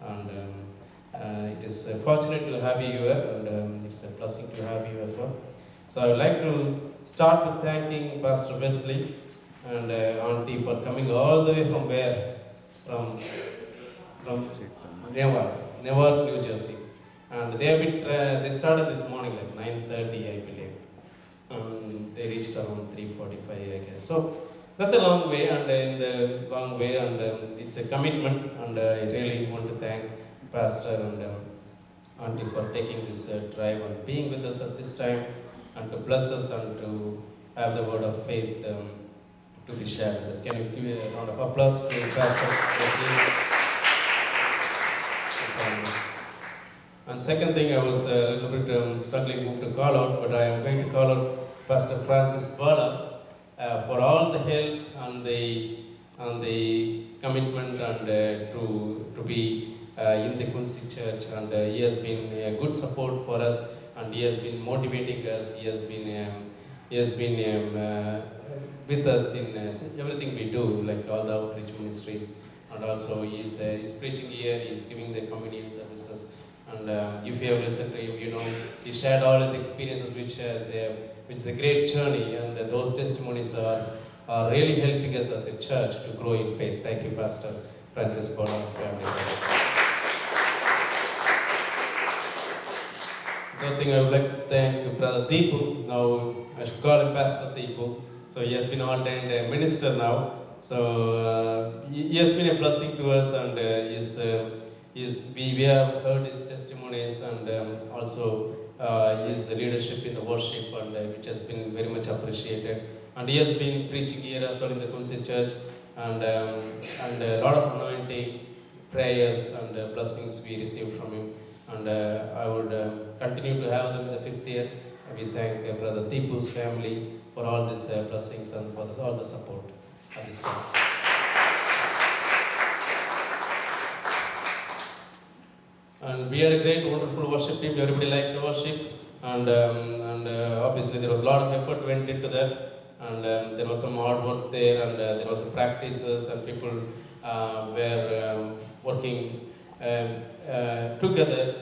and it is fortunate to have you here, and it's a blessing to have you as well. So I would like to start with thanking Pastor Wesley and Auntie for coming all the way from where? From Newark, New Jersey. And they have been, they started this morning like 9:30, I believe. They reached around 3:45, I guess. So that's a long way, and in the long way, and it's a commitment. And I really want to thank Pastor and Auntie for taking this drive and being with us at this time, and to bless us and to have the word of faith to be shared with us. Can you give a round of applause to Pastor? And second thing, I was a little bit struggling whom to call out, but I am going to call out Pastor Francis Bala for all the help and the commitment and to be in the Kunsi Church, and he has been a good support for us, and he has been motivating us. He has been with us in everything we do, like all the outreach ministries, and also he's preaching here. He's giving the communion services. And if you have listened to him, you know, he shared all his experiences, which is a great journey, and those testimonies are really helping us as a church to grow in faith. Thank you, Pastor Francis Bala family. Third thing, I would like to thank Brother Deepu. Now, I should call him Pastor Deepu. So he has been ordained a minister now. So he has been a blessing to us, and we have heard his testimonies, and also his leadership in the worship, and which has been very much appreciated. And he has been preaching here as well in the Kunsi Church, and a lot of anointing, prayers, and blessings we received from him. And I would continue to have them in the fifth year. We thank Brother Deepu's family for all these blessings and for all the support at this time. And we had a great, wonderful worship team. Everybody liked the worship, and obviously there was a lot of effort went into that, and there was some hard work there, and there was some practices, and people were working together.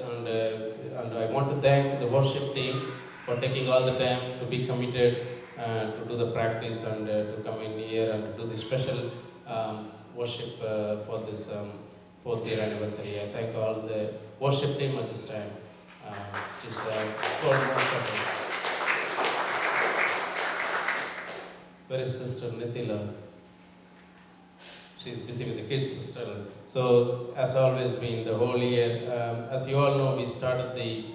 And I want to thank the worship team for taking all the time to be committed to do the practice, and to come in here and to do the special worship for this fourth year anniversary. I thank all the worship team at this time, which is for most of us. Where is Sister Nithila? She's busy with the kids, sister. So, as always, been the whole year. As you all know, we started the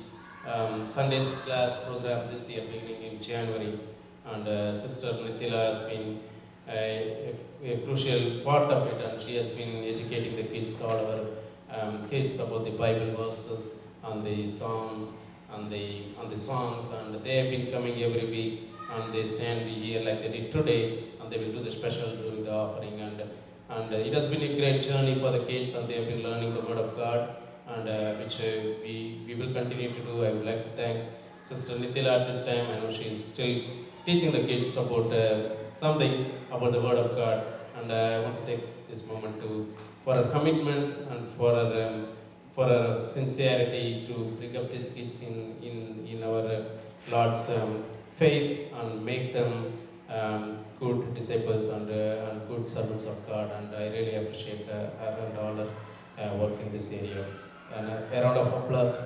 Sunday class program this year, beginning in January, and Sister Nithila has been a crucial part of it, and she has been educating the kids, all our kids, about the Bible verses and the Psalms and the songs, and they have been coming every week, and they stand here like they did today, and they will do the special during the offering, and it has been a great journey for the kids, and they have been learning the Word of God, and which we will continue to do. I would like to thank Sister Nithila at this time. I know she is still teaching the kids about something about the Word of God, and I want to take this moment for her commitment and for her sincerity to bring up these kids in our Lord's faith and make them good disciples and good servants of God. And I really appreciate her and all her work in this area. And a round of applause.